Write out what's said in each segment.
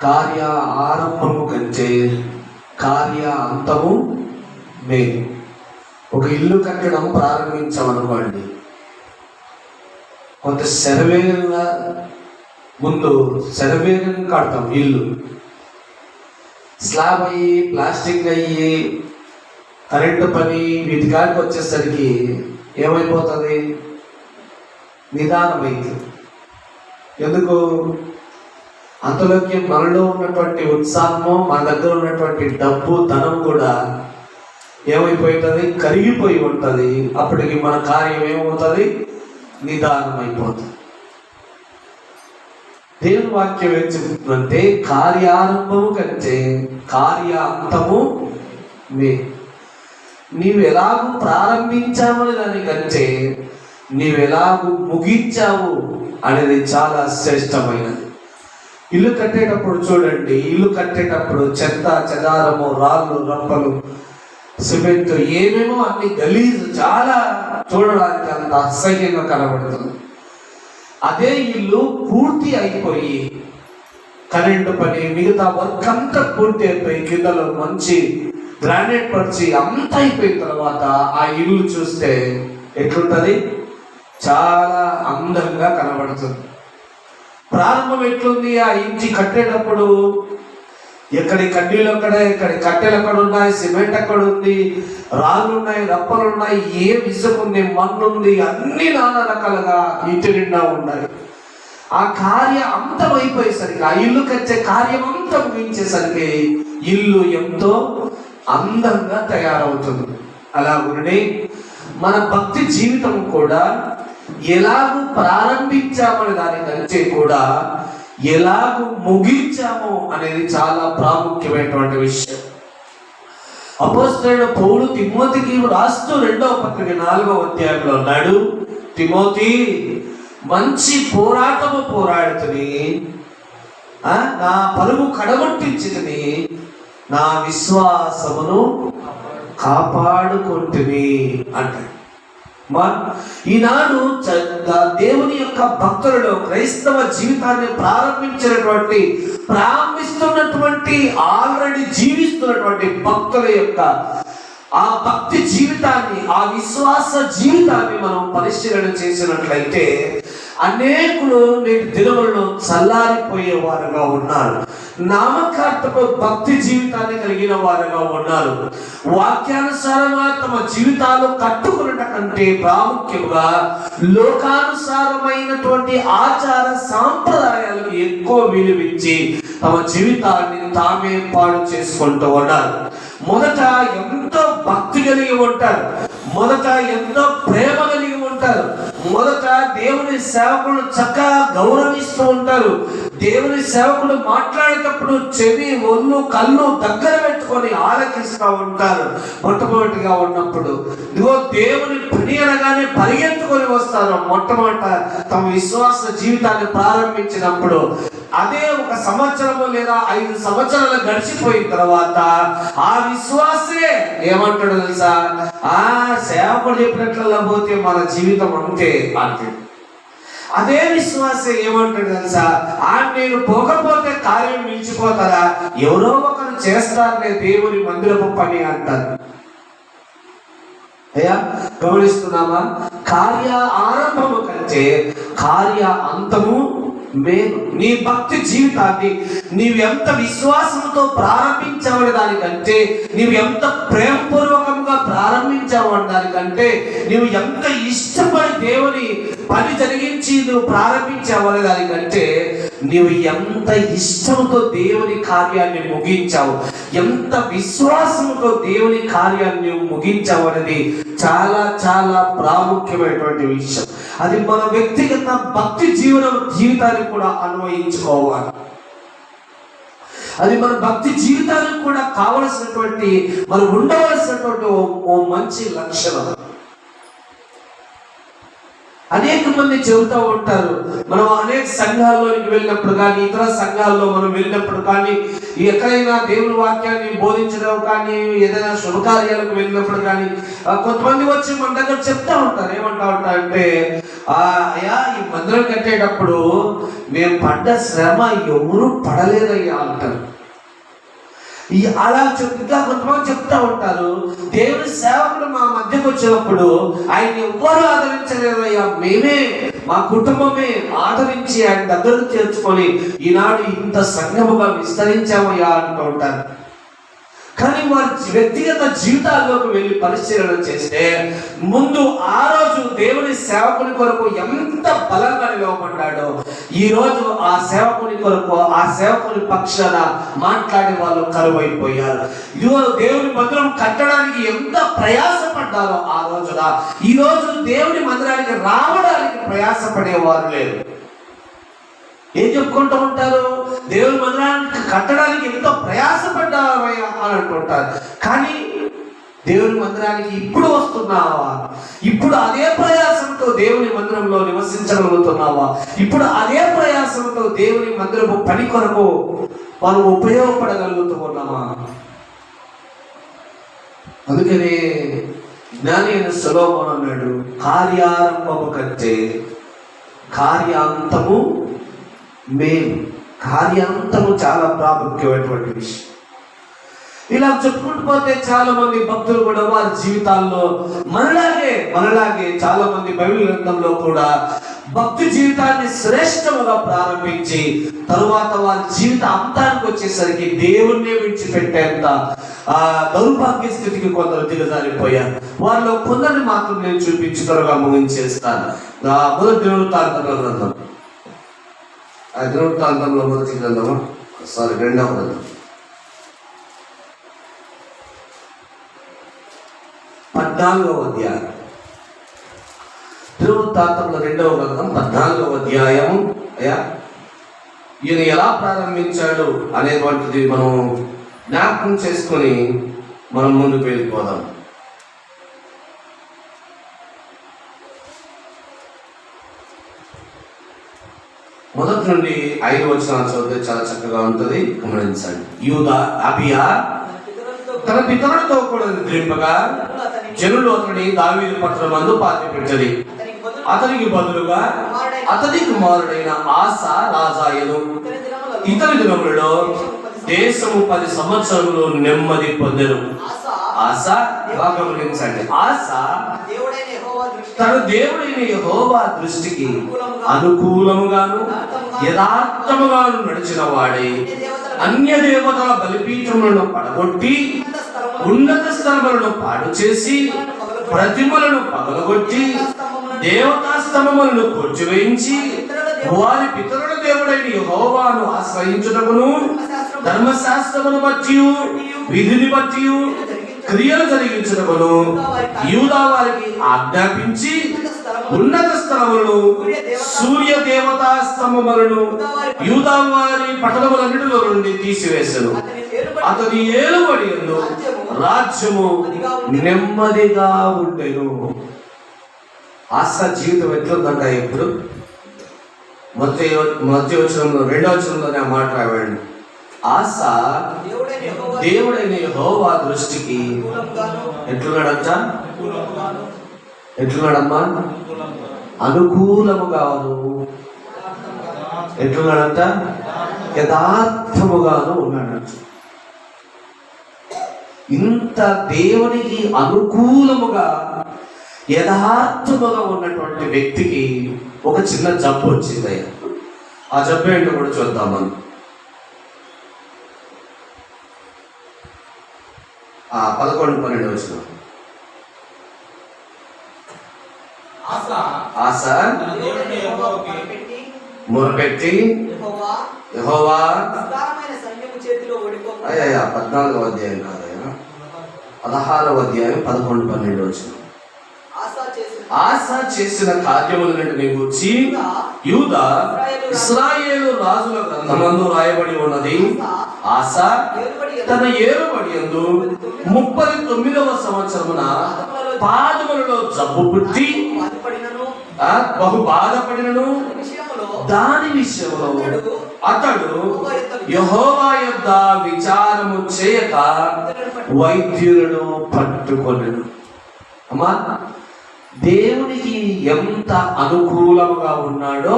కార్య ఆరంభము కంటే కార్య అంతము మేలు. ఒక ఇల్లు కట్టడం ప్రారంభించామనుకోండి, కొంత శరవేగంగా ముందు శరవేగంగా కడతాం ఇల్లు. స్లాబ్ అయ్యి ప్లాస్టిక్ అయ్యి కరెంటు పని వీటి కాడికి వచ్చేసరికి ఏమైపోతుంది? నిదానమైంది. ఎందుకు? అంతలోకి మనలో ఉన్నటువంటి ఉత్సాహము, మన దగ్గర ఉన్నటువంటి డబ్బు ధనం కూడా ఏమైపోతుంది? కరిగిపోయి ఉంటుంది. అప్పటికి మన కార్యం ఏమవుతుంది? నిదానమైపోతుంది. దేవుని వాక్యం ఏం చెప్తుందంటే కార్యారంభము కంటే కార్య అంతము నీవు ఎలాగూ ప్రారంభించావని దానికంటే నీవు ఎలాగూ ముగించావు అనేది చాలా శ్రేష్టమైనది. ఇల్లు కట్టేటప్పుడు చూడండి, ఇల్లు కట్టేటప్పుడు చెత్త చెదారము, రాళ్ళు రప్పలు, సిమెంట్ ఏమేమో అన్ని గలీజు, చాలా చూడడానికి అంత అసహ్యంగా కనబడుతుంది. అదే ఇల్లు పూర్తి అయిపోయి కరెంటు పని మిగతా వర్క్ అంతా పూర్తి అయిపోయి కిందలో మంచి గ్రానైట్ పరిచి అంతా అయిపోయిన తర్వాత ఆ ఇల్లు చూస్తే ఎట్లుంటుంది? చాలా అందంగా కనబడుతుంది. ప్రారంభం ఎట్లుంది? ఆ ఇంటి కట్టేటప్పుడు ఎక్కడి కడ్డీలు అక్కడ, ఎక్కడి కట్టెలు అక్కడ ఉన్నాయి, సిమెంట్ అక్కడ ఉంది, రాళ్ళు ఉన్నాయి, రప్పలు ఉన్నాయి, ఏ ఇసుక ఉంది, మన్ను ఉంది, అన్ని నానా రకాలుగా ఇంటి నిండా ఉన్నాయి. ఆ కార్య అంతం అయిపోయేసరికి, ఆ ఇల్లు కట్టే కార్యం అంతా ముగించేసరికి ఇల్లు ఎంతో అందంగా తయారవుతుంది. అలాగునే మన భక్తి జీవితం కూడా ఎలాగూ ప్రారంభించామని దానికంటే కూడా ఎలాగూ ముగించాము అనేది చాలా ప్రాముఖ్యమైనటువంటి విషయం. అపోస్తలుడైన పౌలు తిమోతికి రాస్తూ 2వ పత్రిక 4వ అధ్యాయంలో అన్నాడు, తిమోతి, మంచి పోరాటము పోరాడుతుని, నా పరుగు కడగొట్టించుకుని, నా విశ్వాసమును కాపాడుకుంటుని అంటాడు. ఈనాడు దేవుని యొక్క భక్తులలో క్రైస్తవ జీవితాన్ని ప్రారంభిస్తున్నటువంటి ఆల్రెడీ జీవిస్తున్నటువంటి భక్తుల యొక్క ఆ భక్తి జీవితాన్ని, ఆ విశ్వాస జీవితాన్ని మనం పరిశీలన చేసినట్లయితే అనేకులు నేటి దినములలో చల్లారిపోయే వారుగా ఉన్నారు. నామకార్థపు భక్తి జీవితాన్ని కలిగిన వారుగా ఉన్నారు. వాక్యానుసారంగా తమ జీవితాలు కట్టుకున్నట కంటే ప్రాముఖ్యంగా లోకానుసారమైనటువంటి ఆచార సాంప్రదాయాలకు ఎక్కువ విలువించి తమ జీవితాన్ని తామే పాడు చేసుకుంటూ ఉన్నారు. మొదట ఎంతో భక్తి కలిగి ఉంటారు, మొదట ఎంతో ప్రేమ కలిగి ఉంటారు, మొదట దేవుని సేవకుడు చక్కగా గౌరవిస్తూ ఉంటారు. దేవుని సేవకుడు మాట్లాడేటప్పుడు చెవి, ఒళ్ళు, కళ్ళు దగ్గర పెట్టుకొని ఆలకిస్తూ ఉంటారు. మొట్టమొదటిగా ఉన్నప్పుడు ఇదిగో దేవుని పని అనగానే పరిగెత్తుకొని వస్తారు. మొట్టమొదట తమ విశ్వాస జీవితాన్ని ప్రారంభించినప్పుడు అదే 1 సంవత్సరము లేదా 5 సంవత్సరాలు గడిచిపోయిన తర్వాత ఆ విశ్వాసే ఏమంటాడు తెలుసా? ఆ సేవకుడు చెప్పినట్లలా పోతే మన జీవితం అంతే అంతే. అదే విశ్వాసే ఏమంటాడు తెలుసా? నేను పోకపోతే కార్యం నిలిచిపోతారా, ఎవరో ఒకరు చేస్తారనే దేవుని మందిరపు పని అంటారు. అయ్యా గమనిస్తున్నామా? కార్య ఆరంభము కంటే కార్య అంతము మేలు. నీ భక్తి జీవితాన్ని నీవు ఎంత విశ్వాసంతో ప్రారంభించావని దానికంటే, నీవు ఎంత ప్రేమపూర్వకంగా ప్రారంభించావని దానికంటే, నీవు ఎంత ఇష్టపడి దేవుని పని జరిగించి నువ్వు ప్రారంభించావని దానికంటే, నీవు ఎంత ఇష్టంతో దేవుని కార్యాన్ని ముగించావు, ఎంత విశ్వాసంతో దేవుని కార్యాన్ని ముగించావు అనేది చాలా చాలా ప్రాముఖ్యమైనటువంటి విషయం. అది మన వ్యక్తిగత భక్తి జీవితాన్ని కూడా అన్వయించుకోవాలి. అది మన భక్తి జీవితానికి కూడా కావలసినటువంటి, మనం ఉండవలసినటువంటి ఓ మంచి లక్షణం. అనేక మంది చెబుతూ ఉంటారు. మనం అనేక సంఘాల్లోనికి వెళ్ళినప్పుడు కానీ, ఇతర సంఘాల్లో మనం వెళ్ళినప్పుడు కానీ, ఎక్కడైనా దేవుని వాక్యాన్ని బోధించడం కానీ, ఏదైనా శుభకార్యాలకు వెళ్ళినప్పుడు కానీ కొంతమంది వచ్చి మన దగ్గర చెప్తా ఉంటారు. ఏమంటా ఉంటారంటే, అయ్యా ఈ మందిరం కట్టేటప్పుడు మేము పడ్డ శ్రమ ఎవరు పడలేదయ్యా అంటారు. అలా ఇంకా కొంతమంది చెప్తా ఉంటారు, దేవుని సేవకుడు మా మధ్యకు వచ్చినప్పుడు ఆయన ఎవ్వరు ఆదరించలేదయ్యా, మేమే మా కుటుంబమే ఆదరించి ఆయన దగ్గరకు చేర్చుకొని ఈనాడు ఇంత సంఘముగా విస్తరించామయ్యా అంటూ ఉంటారు. కానీ వారి వ్యక్తిగత జీవితాల్లోకి వెళ్ళి పరిశీలన చేస్తే ముందు ఆ రోజు దేవుని సేవకుని కొరకు ఎంత బలంగా నిలవబడ్డాడో ఈ రోజు ఆ సేవకుని కొరకు, ఆ సేవకుని పక్షాన మాట్లాడే వాళ్ళు కరువైపోయారు. ఇదిగో దేవుని మందిరం కట్టడానికి ఎంత ప్రయాసపడ్డారో ఆ రోజున ఈ రోజు దేవుని మందిరానికి రావడానికి ప్రయాసపడేవారు లేరు. ఏం చెప్పుకుంటూ ఉంటారు, దేవుని మందిరానికి కట్టడానికి ఎంతో ప్రయాసపడ్డావయ్యా అని అంటుంటారు. కానీ దేవుని మందిరానికి ఇప్పుడు వస్తున్నావా? ఇప్పుడు అదే ప్రయాసంతో దేవుని మందిరంలో నివసించగలుగుతున్నావా? ఇప్పుడు అదే ప్రయాసంతో దేవుని మందిరము పని కొరకు మనం ఉపయోగపడగలుగుతూ ఉన్నామా? అందుకనే జ్ఞాని అయిన సొలొమోను అన్నాడు, కార్యారంభము కంటే కార్యాంతము మేలు. కార్యాంతము చాలా ప్రాముఖ్యమైనటువంటి విషయం. ఇలా చెప్పుకుంటూ పోతే చాలా మంది భక్తులు కూడా వారి జీవితాల్లో మనలాగే చాలా మంది బైబిల్ గ్రంథంలో కూడా భక్తి జీవితాన్ని శ్రేష్టముగా ప్రారంభించి తరువాత వారి జీవిత అంతానికి వచ్చేసరికి దేవుణ్ణి విడిచిపెట్టేంత దౌర్భాగ్య స్థితికి కొందరు దిగజారిపోయారు. వారిలో కొందరిని మాత్రం నేను చూపించి త్వరగా ముగించేస్తాను. మొదటి దినవృత్తాంతంలో గ్రంథం, దినవృత్తాంతంలో మొదటి గ్రంథము రెండవ గ్రంథం 14వ అధ్యాయం. దినవృత్తాంతంలో 2వ గ్రంథం 14వ అధ్యాయం. అయ్యా ఈయన ఎలా ప్రారంభించాడు అనేటువంటిది మనం జ్ఞాపకం చేసుకొని మనం ముందుకు వెళ్ళిపోదాం. మొదటి నుండి 5 వచనాలు చదివితే చాలా చక్కగా ఉంటుంది, గమనించండి. యూదా అబియా తన పితరులతో కూడా నిద్రింపగా జనులు అతని దావీదు పట్టణమందు పాతిపెట్టది. అతనికి బదులుగా అతని కుమారుడైన ఆసా రాజాయను. ఇతని దినములలో దేశము 10 సంవత్సరములు నెమ్మది పొందెను. ఆసా గమనించండి, ఆసా తన దేవుడైన యెహోవా దృష్టికి అనుకూలముగాను యథార్థముగాను నడిచిన వాడే అన్య దేవతల బలిపీఠములను పడగొట్టి ఉన్నత స్థలములను పాడు చేసి ప్రతిమలను పగలగొట్టి దేవతా స్తంభములను కూర్చివేయించి వారి పితరుల దేవుడైన యెహోవాను ఆశ్రయించుటకును ధర్మశాస్త్రమును బట్టి విధిని బట్టి క్రియలు జరిగించుటకును యూదా వారికి ఆజ్ఞాపించి ఉన్నత స్థలములను సూర్య దేవతా స్తంభములను యూదా వారి పట్టణములన్నిటిలో నుండి తీసివేసెను. అతని ఏలుబడి యందు రాజ్యము నెమ్మదిగా ఉండెను. ఆసా జీవితం ఎట్లుందంట? ఇప్పుడు మొదటి వచనంలో 2వ వచనంలోనే ఆ మాట రాయండి. ఆసా దేవుడైన యెహోవా దృష్టికి ఎట్లున్నాడంట? ఎట్లున్నాడమ్మా? అనుకూలముగాను. ఎట్లున్నాడంట? యథార్థముగాను ఉన్నాడంట. ఇంత దేవునికి అనుకూలముగా యథార్థముగా ఉన్నటువంటి వ్యక్తికి ఒక చిన్న జబ్బు వచ్చింది. ఆ జబ్బు ఏంటో కూడా చూద్దాం మనం. 11-12 వచనం. ఆసా మొరపెట్టి యెహోవా 14వ అధ్యాయం కాదయ్యా, 16వ అధ్యాయం 11-12 వచనం. ఆసా చేసిన కార్యములన్నిటిని గూర్చి యూదా ఇశ్రాయేలు రాజుల గ్రంథమందు రాయబడి ఉన్నది. ఆసా తన ఏలుబడి యందు 39వ సంవత్సరమున పాదములలో జబ్బు పుట్టి బహు బాధపడినను దాని విషయంలో అతడు యెహోవా యొద్ద విచారము చేయక వైద్యులను పట్టుకొనెను. అమ్మా, దేవునికి ఎంత అనుకూలముగా ఉన్నాడో,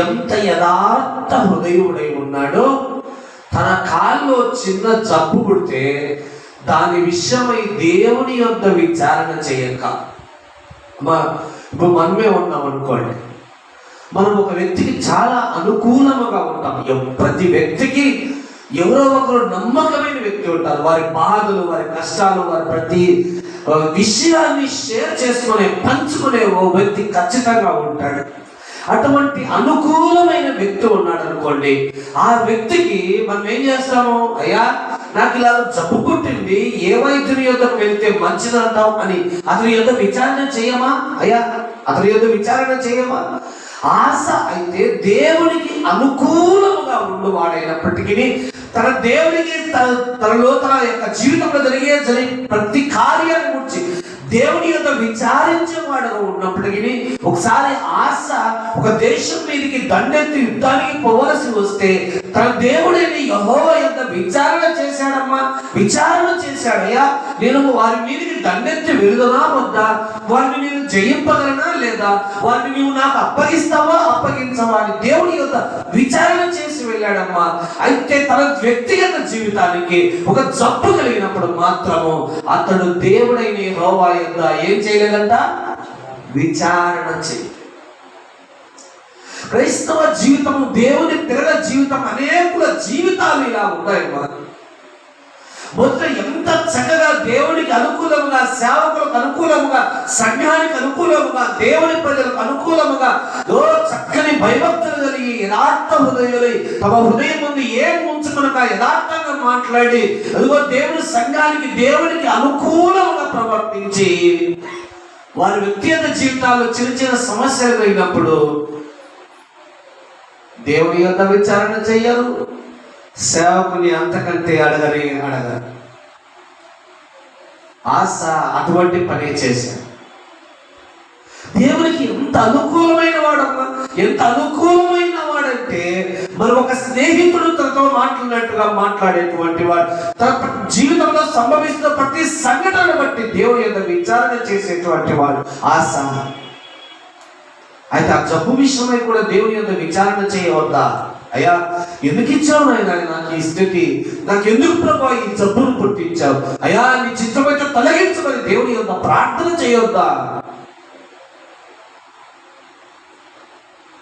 ఎంత యథార్థ హృదయుడై ఉన్నాడో, తన కాల్లో చిన్న జబ్బు పుడితే దాని విషయమై దేవుని యొద్ద విచారణ చేయక, ఇప్పుడు మనమే ఉన్నాం అనుకోండి, మనం ఒక వ్యక్తికి చాలా అనుకూలముగా ఉంటాం. ప్రతి వ్యక్తికి ఎవరో ఒకరు నమ్మకమైన వ్యక్తి ఉంటారు. వారి బాధలు, వారి కష్టాలు, వారి ప్రతి విషయాన్ని షేర్ చేసుకునే, పంచుకునే ఓ వ్యక్తి ఖచ్చితంగా ఉంటాడు. అటువంటి అనుకూలమైన వ్యక్తి ఉన్నాడు అనుకోండి, ఆ వ్యక్తికి మనం ఏం చేస్తాము? అయ్యా, నాకు ఇలా జబ్బు పుట్టింది, ఏ వైద్యుని యొద్దకు వెళ్తే మంచిదంటావు అని అతని యొద్ద విచారణ చేయమా? అయ్యా, అతని యొద్ద విచారణ చేయమా? ఆశ అయితే దేవునికి అనుకూలముగా ఉన్నవాడైనప్పటికీ తన దేవునికి తనలో తన యొక్క జీవితంలో జరిగే ప్రతి కార్యాన్ని గురించి దేవుని యొక్క విచారించేవాడుగా ఉన్నప్పటికీ ఒకసారి ఆశ ఒక దేశం మీదకి దండెత్తి యుద్ధానికి పోవలసి వస్తే తన దేవుడిని యెహోవా యొక్క విచారణ చేశాడమ్మా, విచారణ చేశాడయ్యా, నేను వారి మీదకి దండెత్తి వెళుదనా వద్దా, వారిని నేను జయింపగలనా లేదా, వారిని నీవు నాకు అప్పగిస్తావా అప్పగించవా అని దేవుని యొక్క విచారణ చేసి వెళ్ళాడమ్మా. అయితే తన వ్యక్తిగత జీవితానికి ఒక జబ్బు కలిగినప్పుడు మాత్రము అతడు దేవుడైన యెహోవా యొక్క ఏం చేయలేదంట? విచారణ చేయ. క్రైస్తవ జీవితము, దేవుని పిల్లల జీవితం, అనేకుల జీవితాలు ఇలా ఉన్నాయి. మొదట ఎంత చక్కగా దేవునికి అనుకూలముగా, సేవకులకు అనుకూలముగా, సంఘానికి అనుకూలముగా, దేవుని ప్రజలకు అనుకూలముగా చక్కని భయభక్తులు కలిగి యథార్థ హృదయులై తమ హృదయం ముందు ఏం ఉంచుకునక యథార్థంగా మాట్లాడి అదిగో దేవుని సంఘానికి, దేవునికి అనుకూలముగా ప్రవర్తించి వారి వ్యక్తిగత జీవితాల్లో చిన్న చిన్న సమస్యలు కలిగినప్పుడు దేవుని యొక్క విచారణ చెయ్యరు, సేవకుని అంతకంటే అడగరు. ఆశ అటువంటి పని చేశాడు. దేవునికి ఎంత అనుకూలమైన వాడమ్మా, ఎంత అనుకూలమైన వాడంటే మరి ఒక స్నేహితుడు తనతో మాట్లాడినట్టుగా మాట్లాడేటువంటి వాడు, తన జీవితంలో సంభవిస్తున్న ప్రతి సంఘటన బట్టి దేవుని యొక్క విచారణ చేసేటువంటి వాడు ఆశ. అయితే ఆ జబ్బు విషయమై కూడా దేవుని యొక్క విచారణ చేయవద్దా? అయ్యా, ఎందుకు ఇచ్చావు నాయన నాకు ఈ స్థితి, నాకు ఎందుకు ప్రభా ఈ జబ్బును పుట్టించావు, అయ్యా నీ చిత్తమైతే తొలగించమని దేవుని యొక్క ప్రార్థన చేయొద్దా?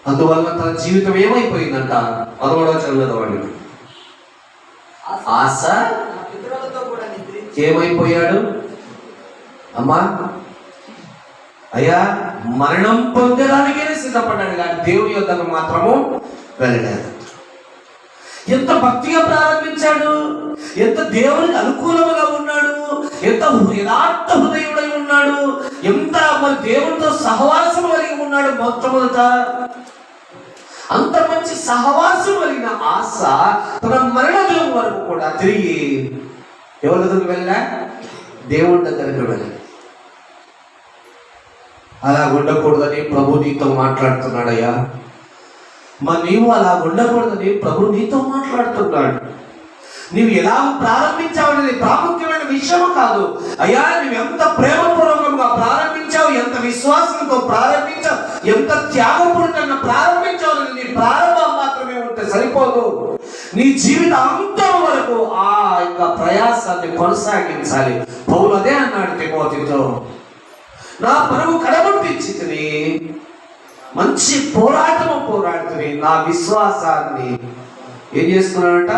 అందువల్ల తన జీవితం ఏమైపోయిందంట? 11వ చదవవాడు ఆశ ఏమైపోయాడు అమ్మా? అయ్యా, మరణం పొందడానికే సిద్ధపడ్డాడు కానీ దేవుని యొద్దకు మాత్రము వెళ్ళలేదు. ఎంత భక్తిగా ప్రారంభించాడు, ఎంత దేవునికి అనుకూలముగా ఉన్నాడు, ఎంత యథార్థ హృదయుడై ఉన్నాడు, ఎంత మరి దేవునితో సహవాసం కలిగి ఉన్నాడు. మొట్టమొదట అంత మంచి సహవాసం కలిగిన ఆశ తన మరణం వరకు కూడా తిరిగి ఎవరి దగ్గరికి వెళ్ళా? దేవుని దగ్గరికి వెళ్ళా. అలా ఉండకూడదని ప్రభు నీతో మాట్లాడుతున్నాడయ్యా. మరి నీవు అలా ఉండకూడదని ప్రభు నీతో మాట్లాడుతున్నాడు. నీవు ఎలా ప్రారంభించావనేది ప్రాముఖ్యమైన విషయం కాదు. అయ్యా, నువ్వు ఎంత ప్రేమపూర్వకంగా ప్రారంభించావు, ఎంత విశ్వాసంతో ప్రారంభించావు, ఎంత త్యాగపూరితంగా ప్రారంభించావు. నీ ప్రారంభం మాత్రమే ఉంటే సరిపోదు. నీ జీవితాంతం వరకు ఆ యొక్క ప్రయాసాన్ని కొనసాగించాలి. పౌలు అదే అన్నాడు తిమోతితో, నా పరువు కడగొట్టించితిని, మంచి పోరాటము పోరాడుతుంది, నా విశ్వాసాన్ని ఏం చేసుకున్నాడంట?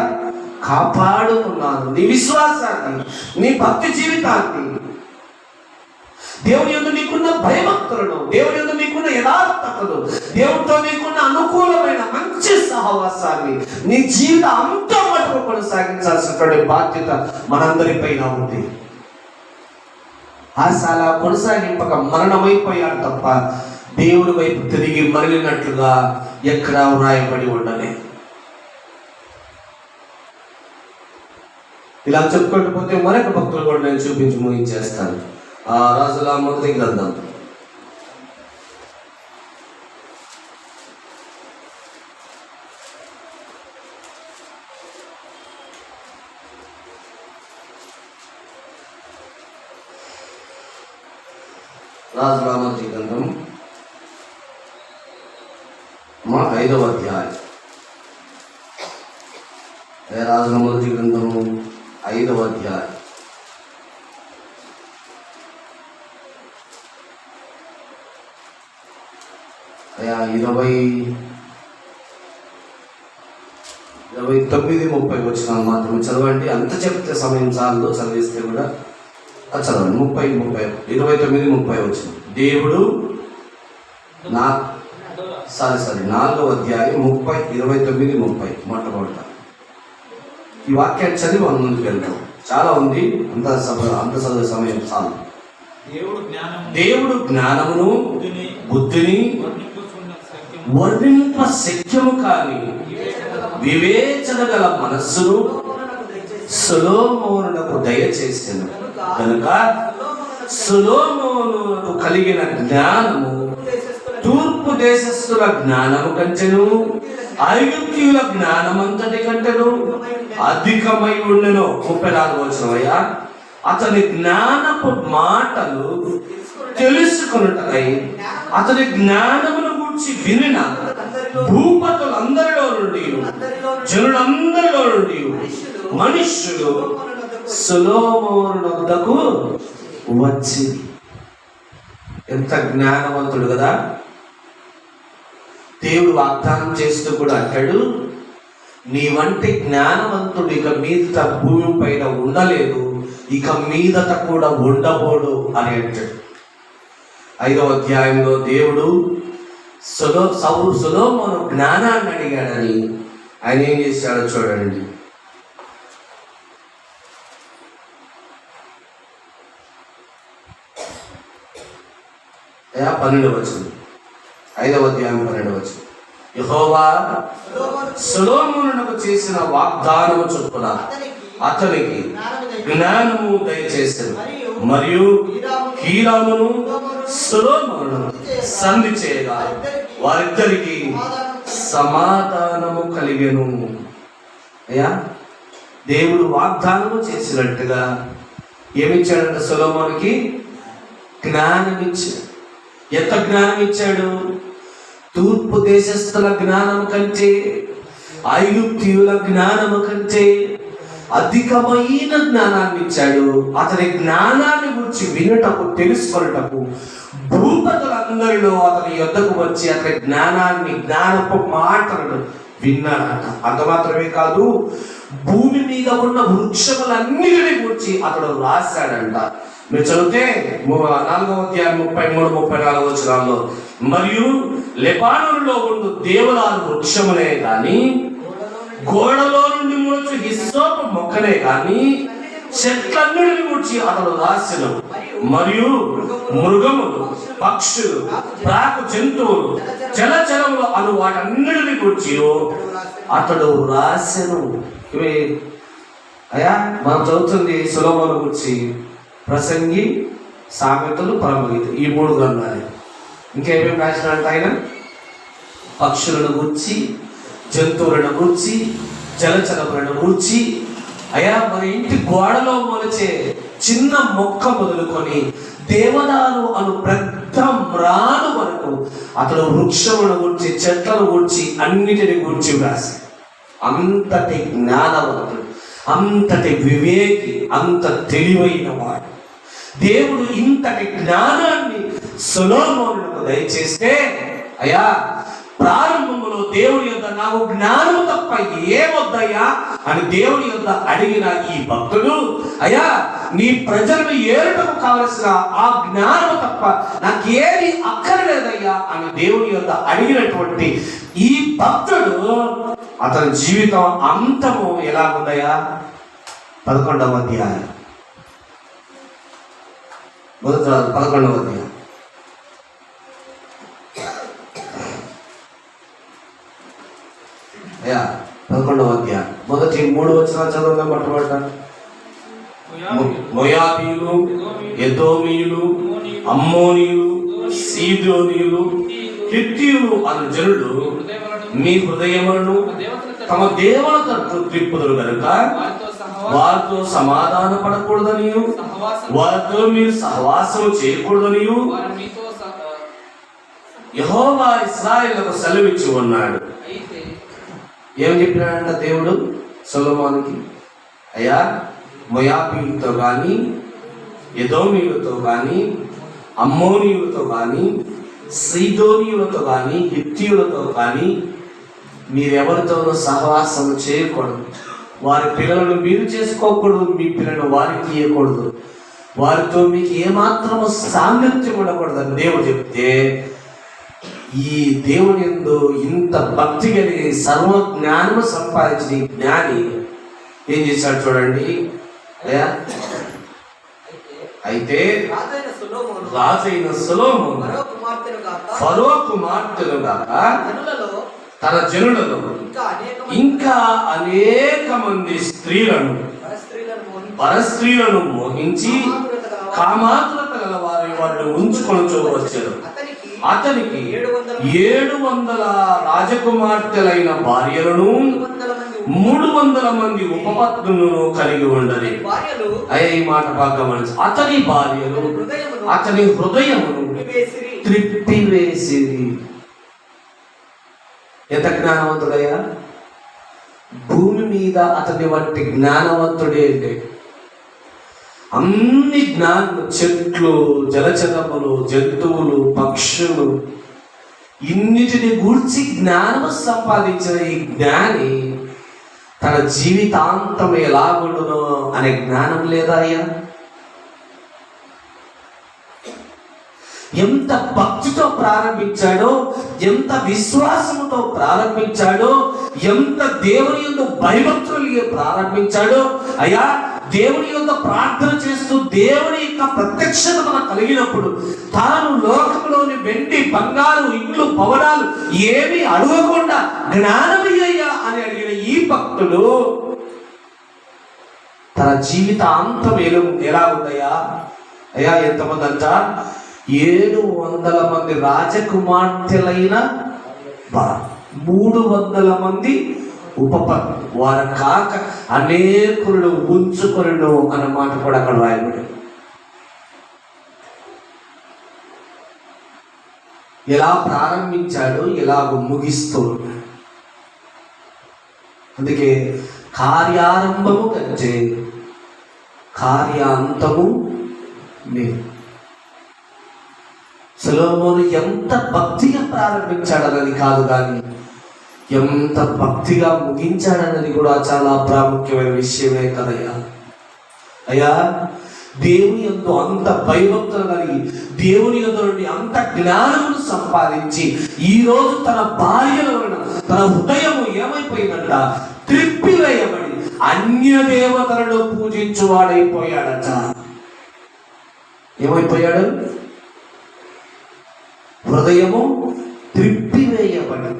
కాపాడుకున్నాను. నీ విశ్వాసాన్ని, నీ భక్తి జీవితాన్ని, దేవుని యందు నీకున్న భయభక్తులను, దేవుని యందు నీకున్న యథార్థతను, దేవునితో నీకున్న అనుకూలమైన మంచి సహవాసాన్ని నీ జీవితం అంతా మటుకు కొనసాగించాల్సినటువంటి బాధ్యత మనందరిపైన ఉంది. ఆశ అలా కొనసాగింపక మరణమైపోయాడు తప్ప దేవుడి వైపు తిరిగి మరలినట్లుగా ఎక్కడా వ్రాయబడి ఉండలే. ఇలా చెప్పుకుంటూ పోతే మరొక భక్తులు కూడా నేను చూపించి ముగించేస్తాను. రాజుల మొదటి గ్రంథం రాజుల మొదటి గ్రంథం 5వ అధ్యాయం. రాజుల మొదటి గ్రంథము 5వ అధ్యాయం. అయా 29-30 వచనాలు మాత్రమే చదవండి. అంత చెప్తే సమయం చాలు, చదివిస్తే కూడా చదవండి. 29-30 వచనం. దేవుడు 4వ అధ్యాయం 29-30 మొట్టమొదట ఈ వాక్యాన్ని చదివి మనం ముందుకు వెళ్తాం. చాలా ఉంది, అంత చదివే సమయం చాలు. దేవుడు జ్ఞానమును బుద్ధిని వర్ణింప శక్యము కాని వివేచన గల మనస్సును సొలొమోనునకు దయచేసెను. కనుక సొలొమోనునకు కలిగిన జ్ఞానము తూర్పు దేశస్థుల జ్ఞానము కంటెను, ఐగుప్తీయుల జ్ఞానమంతటి కంటెను అధికమై ఉండెను. 34వ వచనమయ్యా. అతని జ్ఞానపు మాటలు తెలుసుకొనుటకై అతని జ్ఞానమును గూర్చి వినిన భూపతులందరిలో నుండి జనులందరిలో నుండి మనుష్యులు సొలొమోను వద్దకు వచ్చి. ఎంత జ్ఞానవంతుడు కదా! దేవుడు వాగ్దానం చేస్తూ కూడా అంటాడు, నీ వంటి జ్ఞానవంతుడు ఇక మీదట భూమి పైన ఉండలేదు, ఇక మీదట కూడా ఉండబోడు అని అంటాడు. 5వ అధ్యాయంలో దేవుడు సొలొమోను జ్ఞానాన్ని అడిగాడని ఆయన ఏం చేశాడో చూడండి. అయా 12వ వచనం, 5వ అధ్యాయం 12వ వచనం. యెహోవా సొలొమోనునకు చేసిన వాగ్దానము చొప్పున అతనికి జ్ఞానము దయచేసెను, మరియు హీరామును సొలొమోనును సంధి చేయగా వారిద్దరికి సమాధానము కలిగెను. అయ్యా, దేవుడు వాగ్దానము చేసినట్టుగా ఏమిచ్చాడంట సొలొమోనుకి? జ్ఞానం ఇచ్చాడు. ఎంత జ్ఞానం ఇచ్చాడు? తూర్పు దేశస్థుల జ్ఞానము కంటే, ఐగుప్తీయుల జ్ఞానము కంటే అధికమైన జ్ఞానాన్ని ఇచ్చాడు. అతని జ్ఞానాన్ని గురించి వినటకు, తెలుసుకొనటకు భూపతులందరిలో అతని యొద్దకు వచ్చి అతని జ్ఞానాన్ని, జ్ఞానపు మాటలను విన్నాడట. అంత మాత్రమే కాదు, భూమి మీద ఉన్న వృక్షములన్నిటిని గురించి అతడు రాశాడంట. మీరు చదివితే 4వ అధ్యాయం 33-34 వచనాల్లో, మరియు లెబానోనులో ఉండు దేవదారు వృక్షములే గాని, గోడలో నుండి ముడుచు హిస్సోపు మొక్కలే గాని చెట్లన్నిటిని గురించి అతడు రాసెను, మరియు మృగములు, పక్షులు, ప్రాకు జంతువులు, జలచరములు అను వాటన్నిటిని గురించి అతడు రాసెను. ఇవి అయ్యా మనం చదువుతుంది సొలొమోను గురించి ప్రసంగి, సామెతలు, పరమగీత, ఈ 3 గ్రంథాలు. ఇంకేమేమి రాసినట్టు ఆయన? పక్షులను గూర్చి, జంతువులను గూర్చి, జలచరములను గూర్చి. అయ్యా మన ఇంటి గోడలో మొలిచే చిన్న మొక్క మొదలుకొని దేవదారు అను పెద్ద మ్రాను వరకు అతడు వృక్షములను గూర్చి, చెట్లను గూర్చి, అన్నిటిని గూర్చి రాసి. అంతటి జ్ఞానవంతుడు, అంతటి వివేకి, అంత తెలివైన వాడు. దేవుడు ఇంతటి జ్ఞానాన్ని సొలొమోనుకు దయచేస్తే, అయ్యా ప్రారంభంలో దేవుని యొద్ద నాకు జ్ఞానం తప్ప ఏమొద్దయ్యా అని దేవుని యొద్ద అడిగిన ఈ భక్తుడు, అయ్యా నీ ప్రజలను ఏరుటకు కావలసిన ఆ జ్ఞానం తప్ప నాకేది అక్కర్లేదయ్యా అని దేవుని యొద్ద అడిగినటువంటి ఈ భక్తుడు, అతని జీవితం అంతము ఎలా ఉందయ్యా? 11వ అధ్యాయం 11వ అధ్యాయం. అయ్యా 11వ అధ్యాయం మొదటి 3 వచనాలు చదవడం మొట్టమొదట. మోయాబీయులు, ఎదోమీయులు, అమ్మోనీయులు, సీదోనీయులు, హిత్తీయులు అను జనులు మీ హృదయములను తమ దేవతలకు త్రిప్పుదురు గనుక వారితో సమాధాన పడకూడదనియు, వారితో మీరు సహవాసం చేయకూడదనియు యెహోవా ఇశ్రాయేలుకు సెలవిచ్చి ఉన్నాడు. ఏం చెప్పినాడంట దేవుడు సొలొమోనుకి? అయ్యా, మోయాబీయులతో కానీ, ఎదోమీయులతో కానీ, అమ్మోనీయులతో కానీ, సీదోనీయులతో కానీ, హిత్తీయులతో కానీ మీరెవరితోనూ సహవాసం చేయకూడదు. వారి పిల్లలను మీరు చేసుకోకూడదు, మీ పిల్లలను వారికి ఇవ్వకూడదు, వారితో మీకు ఏమాత్రము సాంగత్యం ఉండకూడదని దేవుడు చెప్తే, ఈ దేవుని యందు ఇంత భక్తి కలిగి సర్వజ్ఞానము సంపాదించిన ఈ జ్ఞాని ఏం చేశాడు చూడండి. అయితే రాజైన సొలొమోను ఫరో కుమార్తెను గాక తన జనులలో ఇంకా అనేక మంది స్త్రీలను పరస్త్రీలను మోహించి కామాతురత గల వారి వాళ్ళు ఉంచుకొని వచ్చారు. అతనికి 700 రాజకుమార్తెలైన భార్యలను 300 మంది ఉపపత్నులను కలిగి ఉండని. అయ్యా, ఈ మాట బాగా గమనించు. అతని భార్యలు అతని హృదయమును త్రిప్పివేసిరి. ఎంత జ్ఞానవంతుడయ్యా! భూమి మీద అతని వంటి జ్ఞానవంతుడే అంటే అన్ని జ్ఞానులు, చెట్లు, జలచరములు, జంతువులు, పక్షులు, ఇన్నిటిని గూర్చి జ్ఞానము సంపాదించిన ఈ జ్ఞాని తన జీవితాంతం ఎలాగుండునో అనే జ్ఞానం లేదా అయ్యా? ఎంత భక్తితో ప్రారంభించాడో, ఎంత విశ్వాసముతో ప్రారంభించాడో, ఎంత దేవుని యందు భయభక్తులు ప్రారంభించాడో. అయ్యా, దేవుని యందు ప్రార్థన చేస్తూ దేవుని యొక్క ప్రత్యక్షత మనకు కలిగినప్పుడు తాను లోకంలోని వెండి, బంగారు, ఇళ్ళు, భవనాలు ఏమీ అడగకుండా జ్ఞానమయ్యా అని అడిగిన ఈ భక్తుడు తన జీవితాంతం ఎలా ఉందయ్యా? అయ్యా, ఎంతమంది అంట? 700 మంది రాజకుమార్తెలైన 300 మంది ఉపపత్తులు, వారు కాక అనేకులను ఉంచుకొనును అన్న మాట కూడా అక్కడ రాయబడి. ఎలా ప్రారంభించాడు, ఎలాగ ముగిస్తూ. అందుకే కార్యారంభము కంటే కార్యాంతము లేదు. సొలొమోను ఎంత భక్తిగా ప్రారంభించాడన్నది కాదు, కానీ ఎంత భక్తిగా ముగించాడన్నది కూడా చాలా ప్రాముఖ్యమైన విషయమే కదయ్యా. అయ్యా, దేవుని యందు అంత భయభక్తులు కలిగి దేవుని యందు నుండి అంత జ్ఞానమును సంపాదించి ఈరోజు తన భార్యల వలన తన హృదయము ఏమైపోయిందంట? త్రిప్పివేయబడి అన్య దేవతలను పూజించువాడైపోయాడట. ఏమైపోయాడు? హృదయము త్రిప్పివేయబడి.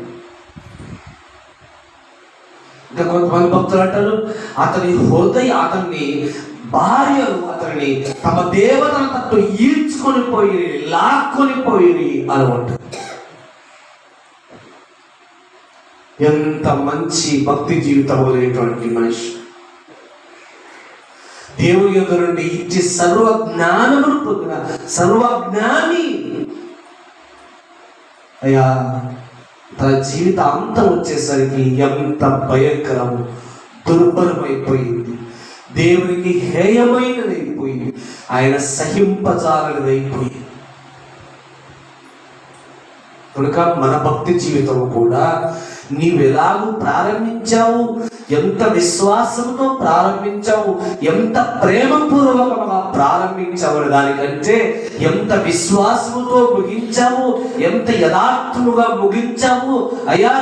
ఇంకా కొంతమంది భక్తులు అంటారు, అతని భార్యలు అతన్ని తమ దేవతల తట్టు ఈడ్చుకొని పోయి, లాక్కొని పోయి అనమాట. ఎంత మంచి భక్తి జీవితం కలిగినటువంటి మనిషి, దేవుని యొద్ద నుండి ఇచ్చి సర్వజ్ఞానమును పొందిన సర్వజ్ఞాని. అయ్యా, తన జీవిత అంతం వచ్చేసరికి ఎంత భయంకరము, దుర్బలమైపోయింది, దేవునికి హేయమైనదైపోయింది, ఆయన సహింపజాలనిదైపోయింది. కనుక మన భక్తి జీవితం కూడా నీవెలాగూ ప్రారంభించావు, ఎంత విశ్వాసంతో ప్రారంభించావు, ఎంత ప్రేమపూర్వకంగా ప్రారంభించావు దానికంటే ఎంత విశ్వాసముతో ముగించావు, ఎంత యథార్థముగా ముగించావు, అయ్యా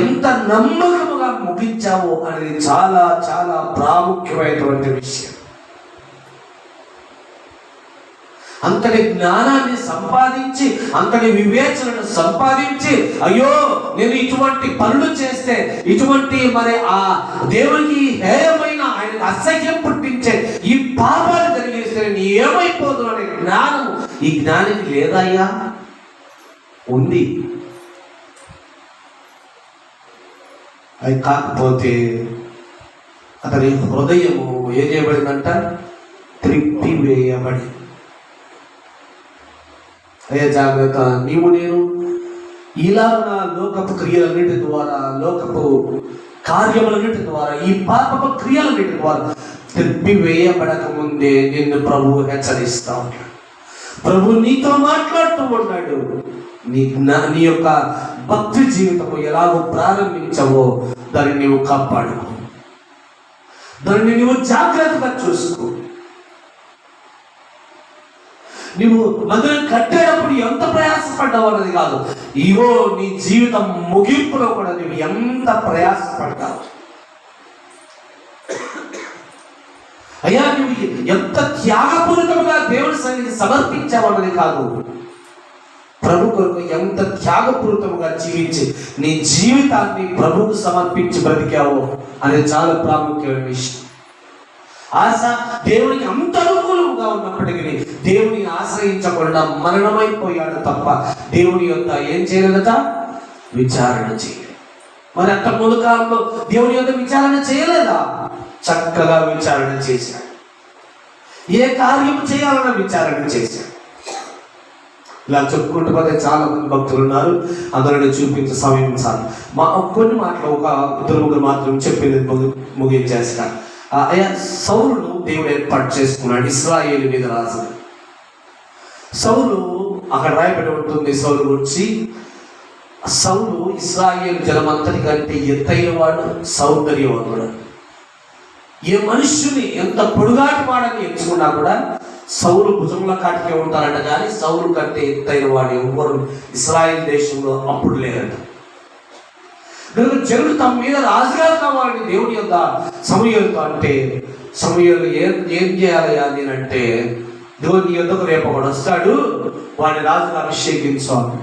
ఎంత నమ్మకముగా ముగించావు అనేది చాలా చాలా ప్రాముఖ్యమైనటువంటి విషయం. అంతటి జ్ఞానాన్ని సంపాదించి, అంతటి వివేచనను సంపాదించి, అయ్యో నేను ఇటువంటి పనులు చేస్తే, ఇటువంటి మరి ఆ దేవునికి హేయమైన, ఆయనకు అసహ్యం పుట్టించే ఈ పాపాలు జరిగిస్తే నీ ఏమైపోదు అనే జ్ఞానం ఈ జ్ఞానికి లేదయ్యా? ఉంది. అది కాకపోతే అతని హృదయము ఏం చేయబడిందంట? త్రిప్పి వేయబడి. అయ్యా జాగ్రత్త, నీవు నేను ఇలా లోకపు క్రియలన్నిటి ద్వారా, లోకపు కార్యములన్నిటి ద్వారా, ఈ పాపపు క్రియలన్నిటి ద్వారా త్రిప్పి వేయబడక ముందే నిన్ను ప్రభువు హెచ్చరిస్తా ఉన్నాడు. ప్రభు నీతో మాట్లాడుతూ ఉన్నాడు. నీ యొక్క భక్తి జీవితము ఎలాగో ప్రారంభించవో దాన్ని నీవు కాపాడుకో, దాన్ని నీవు జాగ్రత్తగా చూసుకో. నువ్వు మందిరం కట్టేటప్పుడు ఎంత ప్రయాసపడ్డావు అన్నది కాదు, ఇవో నీ జీవితం ముగింపులో కూడా నువ్వు ఎంత ప్రయాసపడ్డావు. అయ్యా నువ్వు ఎంత త్యాగపూరితంగా దేవుడి సన్నిధికి సమర్పించావు అన్నది కాదు, ప్రభు కొరకు ఎంత త్యాగపూరితంగా జీవించి నీ జీవితాన్ని ప్రభువుకు సమర్పించి బ్రతికావో అనేది చాలా ప్రాముఖ్యమైన విషయం. ఆశ దేవునికి అంత అనుకూలంగా ఉన్నప్పటికీ దేవుని ఆశ్రయించకుండా మరణమైపోయాడు తప్ప దేవుని యొక్క ఏం చేయలేదట? విచారణ చేయలేదు. మరి అంత ముందు కాలంలో దేవుని యొక్క విచారణ చేయలేదా? చక్కగా విచారణ చేశాడు. ఏ కార్యం చేయాలన్న విచారణ చేశాడు. ఇలా చెప్పుకుంటూ పోతే చాలా మంది భక్తులు ఉన్నారు, అందరినీ చూపించే సమయం చాలు. కొన్ని మాటలు ఒక ఇద్దరు ముగ్గురు మాత్రం చెప్పింది ముగించేస్తాను. అయ్యా సౌలును దేవుడు ఏర్పాటు చేసుకున్నాడు ఇశ్రాయేలు మీద రాజు. సౌలు అక్కడ రాయబడి ఉంటుంది సౌలు గురించి. సౌలు ఇశ్రాయేలు జనమంతటి కంటే ఎత్తైన వాడు, సౌందర్యవంతుడు. ఏ మనుష్యుని ఎంత పొడుగాటి వాడని ఎంచుకున్నా కూడా సౌలు భుజముల కాటికే ఉంటారంట, కానీ సౌలు కంటే ఎత్తైన వాడు ఎవ్వరు ఇశ్రాయేల్ దేశంలో అప్పుడు లేరంట. కనుక జనులు తమ మీద రాజుగా కావాలని దేవుని యొక్క సమూయేలుతో అంటే, సమూయేలు ఏం చేయాలయ్యా నేనంటే, దేవుని యొద్దకు రేపు ఒకడు వస్తాడు, వాడిని రాజుగా అభిషేకించాలి.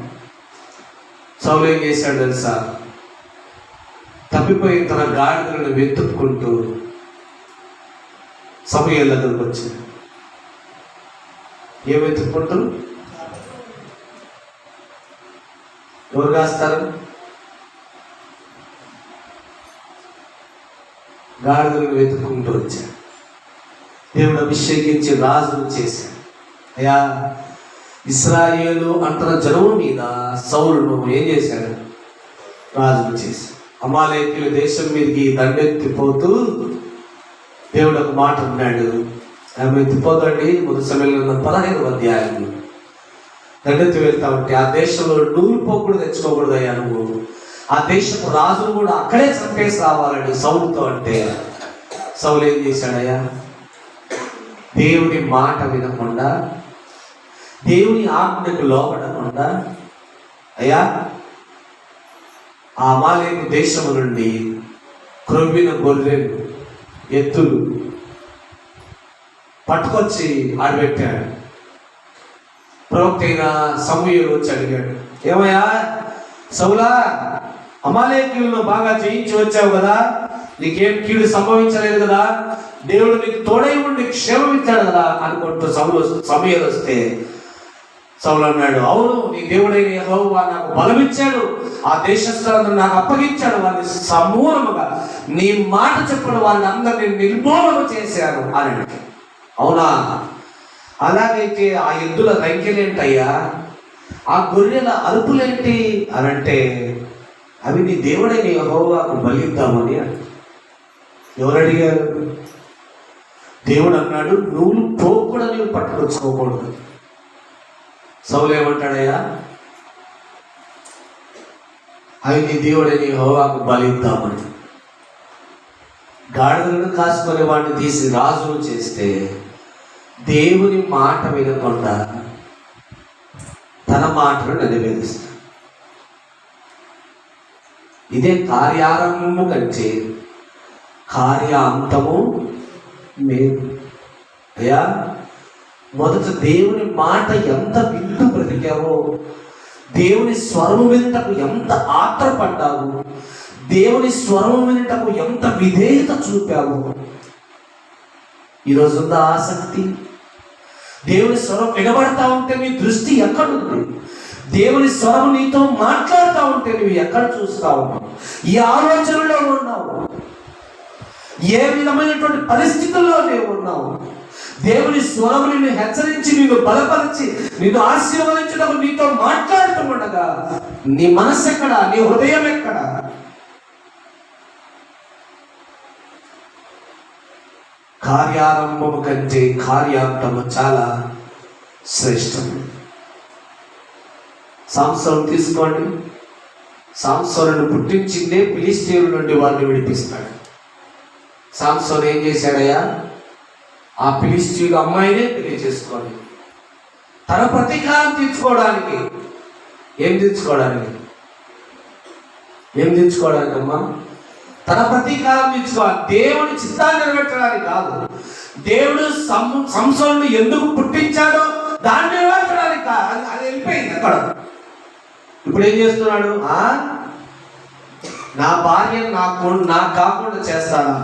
సౌలు ఏం చేశాడు తెలుసా? తప్పిపోయిన తన గాడిదలను వెతుక్కుంటూ సమూయేలు దగ్గరకు వచ్చింది. ఏం వెతుక్కుంటూ? ఎవరు కాస్తారు? గాడిదలను వెతుక్కుంటూ వచ్చాడు. దేవుడు అభిషేకించి రాజును చేశాడు. అయ్యా ఇశ్రాయేలు అంటున్న జనము మీద సౌలును ఏం చేశాడు? రాజును చేశాడు. అమాలేకీయుల దేశం మీదకి దండెత్తిపోతూ దేవుడు ఒక మాట అన్నాడు. ఆమె ఎత్తిపోతండి. మొదటి సమయంలో 15వ అధ్యాయంలో దండెత్తి వెళ్తా ఉంటే ఆ దేశంలో నూరు పోకూడదు, తెచ్చుకోకూడదు అయ్యా నువ్వు. ఆ దేశపు రాజును కూడా అక్కడే చంపేసి రావాలని సౌలుతో అంటే, సౌలు ఏం చేశాడయ్యా? దేవుని మాట వినకుండా, దేవుని ఆజ్ఞకు లోబడకుండా, అయ్యా ఆ అమాలేకు దేశము నుండి క్రొవ్విన గొర్రెలు, ఎద్దులు పట్టుకొచ్చి ఆడబెట్టాడు. ప్రవక్త అయిన సమూయేలు వచ్చి అడిగాడు, ఏమయ్యా సౌలా, అమాలేకీయులను బాగా జయించి వచ్చావు కదా, నీకేం కీడు సంభవించలేదు కదా, దేవుడు నీకు తోడై ఉండి క్షేమం ఇచ్చాడు కదా అనుకుంటూ సమూయేలు వస్తే సౌలు అన్నాడు, అవును నీ దేవుడైన యెహోవా నాకు బలమిచ్చాడు, ఆ దేశస్థులందరూ నాకు అప్పగించాడు, వారిని సమూలముగా నీ మాట చెప్పడం వారిని అందరినీ నిర్మూలన చేశాను అని. అవునా? అలాగైతే ఆ ఎద్దుల రంకెలేంటయ్యా, ఆ గొర్రెల అరుపులేంటి అనంటే, అవి నీ దేవుడైన యెహోవాకు బలిద్దామని. ఎవరు అడిగారు? దేవుడు అన్నాడు, నువ్వు పోకుండా నీవు పట్టుకొచ్చుకోకూడదు. సౌలు ఏమంటాడయ్యా? అవి నీ దేవుడైన యెహోవాకు బలిద్దామని. గాడిదలను కాసుకొని వాడిని తీసి రాజును చేస్తే, దేవుని మాట వినకుండా తన మాటను నెరవేరుస్తాడు. ఇదే కార్యారంభము కంటే కార్యాంతము మేలు. అయ్యా మొదట దేవుని మాట ఎంత వింటూ బ్రతికావో, దేవుని స్వరము వినటకు ఎంత ఆత్రపడ్డావు, దేవుని స్వరము వినటకు ఎంత విధేయత చూపావు, ఈరోజు ఉందా ఆసక్తి? దేవుని స్వరం వినబడతా ఉంటే నీ దృష్టి ఎక్కడుంది? దేవుని స్వరం నీతో మాట్లాడుతూ ఉంటే నువ్వు ఎక్కడ చూస్తా ఉన్నావు? ఈ ఆలోచనలో ఉన్నావు? ఏ విధమైనటువంటి పరిస్థితుల్లో నీవు ఉన్నావు? దేవుని స్వరం నిన్ను హెచ్చరించి, నిన్ను బలపరిచి, నిన్ను ఆశీర్వదించడం, నీతో మాట్లాడుతూ ఉండగా నీ మనసు ఎక్కడ? నీ హృదయం ఎక్కడ? కార్యారంభము కంటే కార్యాంతము చాలా శ్రేష్టం. సంసోను తీసుకోండి. సంసోనును పుట్టించిందే ఫిలిష్తీయుల నుండి వారిని విడిపిస్తాడు. సంసోను ఏం చేశాడయ్యా? ఆ ఫిలిష్తీయుల అమ్మాయినే పెళ్లి చేసుకోండి. తన ప్రతీకారం తీర్చుకోవడానికి. ఏం తీర్చుకోవడానికమ్మా? తన ప్రతీకారం తీర్చుకోవాలి. దేవుని చిత్తాన్ని నెరవేర్చడానికి కాదు. దేవుడు సంసోనును ఎందుకు పుట్టించాడో దాన్ని నెరవేర్చడానికి కాదు. అది వెళ్ళిపోయింది అక్కడ. ఇప్పుడు ఏం చేస్తున్నాడు? నా భార్య నాకు కాకుండా చేస్తాడా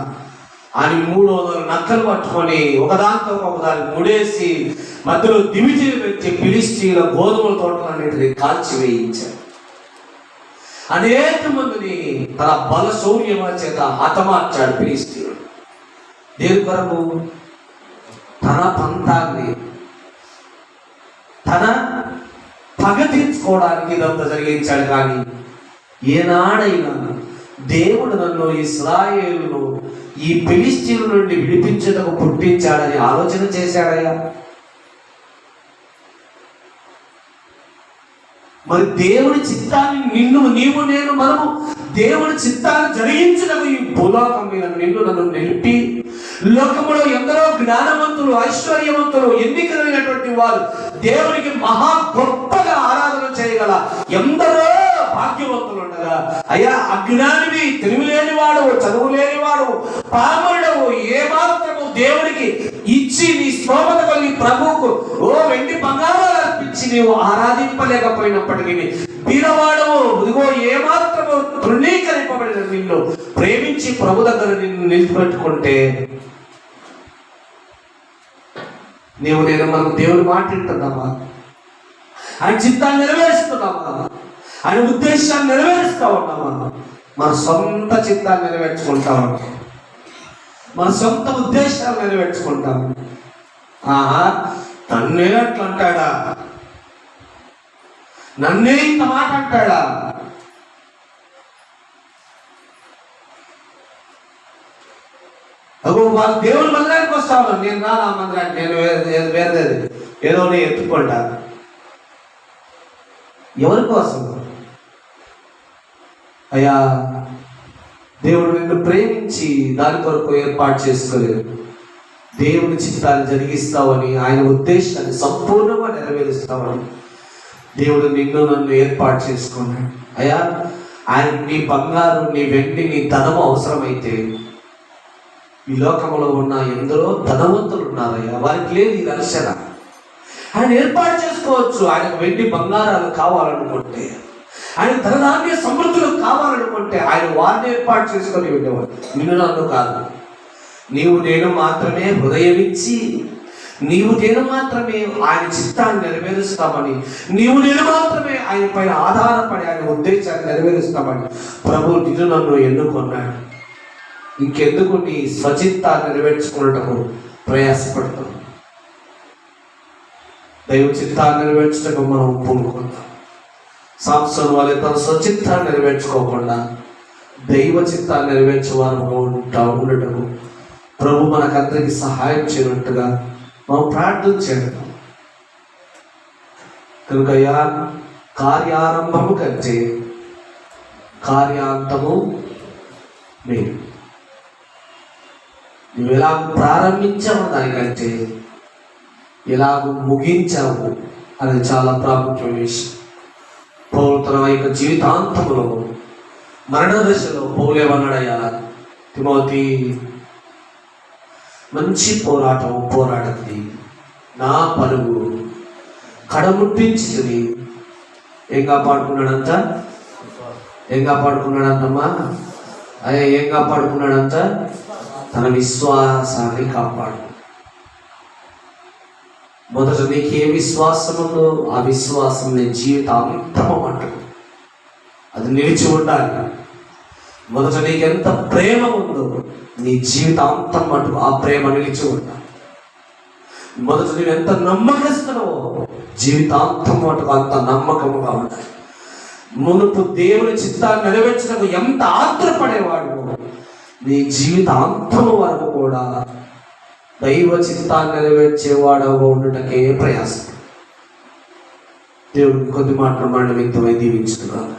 అని 300 నక్కలు పట్టుకొని ఒకదాంతో ఒకదాన్ని ముడేసి మధ్యలో దివిటి పెట్టి ఫిలిష్తీయుల గోధుమల తోటలన్నింటినీ కాల్చివేయించాడు. అనేక మందిని తన బల శౌర్యముల చేత హతమార్చాడు ఫిలిష్తీయుడు. దేని కొరకు? తన పంతాన్ని, తన పగ తీర్చుకోవడానికి ఇదంతా జరిగించాడు. కానీ ఏనాడైనా దేవుడు నన్ను ఇశ్రాయేలును ఈ ఫిలిష్తీయుల నుండి విడిపించుటకు పుట్టించాడని ఆలోచన చేశాడయ్యా? మరి దేవుని చిత్తాన్ని మనము దేవుని చిత్తాన్ని జరిగించడం ఈ భూలోకం మీద నన్ను నిలిపి, లోకములో ఎందరో జ్ఞానవంతులు, ఐశ్వర్యవంతులు, ఎన్నికలైనటువంటి వారు దేవునికి మహా గొప్పగా ఆరాధన చేయగల ఎందరో భాగ్యవంతులు ఉండగా, అయ్యా అజ్ఞానివి, తెలివిలేని వాడు, చదువు లేనివాడు, పామరుడవు, ఏమాత్రము దేవునికి ఇచ్చి నీ స్తోమత కలిగి ప్రభువుకు వెండి బంగారాలు అర్పించి నీవు ఆరాధింపలేకపోయినప్పటికీ బీదవాడవు, ఇదిగో ఏమాత్రము తృణీకరింపబడిన నిన్ను ప్రేమించి ప్రభు దగ్గర నిన్ను నిలిచిపెట్టుకుంటే నేను మనం దేవుని మాట వింటున్నామా? ఆయన చిత్తాన్ని నెరవేరుస్తున్నామా? ఆయన ఉద్దేశాన్ని నెరవేరుస్తా ఉన్నామా? మన సొంత చిత్తాన్ని నెరవేర్చుకుంటామా? మన సొంత ఉద్దేశాన్ని నెరవేర్చుకుంటాం. నన్నే అట్లా అంటాడా? నన్నే ఇంత మాట అంటాడా? వాళ్ళు దేవుని మందిరానికి వస్తాను, నేను నా మందిరానికి, నేను వేరేది ఏదో ఎత్తుకుంటా. ఎవరి కోసం? అయ్యా దేవుడు నిన్ను ప్రేమించి దాని కొరకు ఏర్పాటు చేసుకోలేదు. దేవుని చిత్తాన్ని జరిగిస్తావని, ఆయన ఉద్దేశాన్ని సంపూర్ణంగా నెరవేరుస్తావని దేవుడు నిన్ను నన్ను ఏర్పాటు చేసుకున్నాడు. అయ్యా ఆయన నీ బంగారు, నీ వెండి, నీ ధనము అవసరమైతే ఈ లోకంలో ఉన్న ఎందరో ధనవంతులు ఉన్నారయ్యా, వారికి లేదు ఈ రక్షణ. ఆయన ఏర్పాటు చేసుకోవచ్చు. ఆయనకు వెండి బంగారాలు కావాలనుకుంటే, ఆయన ధనధాన్య సమృద్ధులు కావాలనుకుంటే ఆయన వారిని ఏర్పాటు చేసుకొని వెళ్ళేవాడు. నిన్ను నన్ను కాదు. నీవు నేను మాత్రమే హృదయం ఇచ్చి, నీవు నేను మాత్రమే ఆయన చిత్తాన్ని నెరవేరుస్తామని, నీవు నేను మాత్రమే ఆయన పైన ఆధారపడి ఆయన ఉద్దేశాన్ని నెరవేరుస్తామని ప్రభు నిన్ను నన్ను ఎన్నుకున్నాడు. ఇంకెందుకు నీ స్వచిత్తాన్ని నెరవేర్చుకున్నటకు ప్రయాసపడతాం? దైవ చిత్తాన్ని నెరవేర్చటకు మనం పూనుకుంటాం. సంసోను వలె తన స్వచిత్తాన్ని నెరవేర్చుకోకుండా దైవ చిత్తాన్ని నెరవేర్చేవారు ఉండటము ప్రభు మనకందరికి సహాయం చేయనట్టుగా మనం ప్రార్థన చేయడం. కనుక కార్యారంభము కంటే కార్యాంతము మేలు. నువ్వు ఎలాగ ప్రారంభించావు దానికంటే ఎలాగ ముగించావు అనేది చాలా ప్రాముఖ్యమైన విషయం. పౌలు తన యొక్క జీవితాంతములో మరణ దశలో పౌలేమన్నాడయ్యా, తిమోతి మంచి పోరాటం పోరాడింది, నా పరుగు కడముట్టించుకుని ఏం కాపాడుకున్నాడంతా? ఏం కాపాడుకున్నాడంతా? తన విశ్వాసాన్ని కాపాడు. మొదట నీకు ఏ విశ్వాసం ఉందో ఆ విశ్వాసం నీ జీవితాంతము అంటుంది, అది నిలిచి ఉండాలి. మొదట నీకు ఎంత ప్రేమ ఉందో నీ జీవితాంతం మటుకు ఆ ప్రేమ నిలిచి ఉండాలి. మొదట నువ్వు ఎంత నమ్మకస్తున్నావో జీవితాంతం మటుకు అంత నమ్మకముగా ఉండాలి. మునుపు దేవుని చిత్తాన్ని నెరవేర్చడానికి ఎంత ఆత్రపడేవాడు నీ జీవితాంతము వరకు కూడా దైవ చిత్తాన్ని నెరవేర్చేవాడుగా ఉండటకే ప్రయాసం. దేవుడికి కొద్ది మాటలు మనం వ్యక్తమై దీవించుతున్నాను.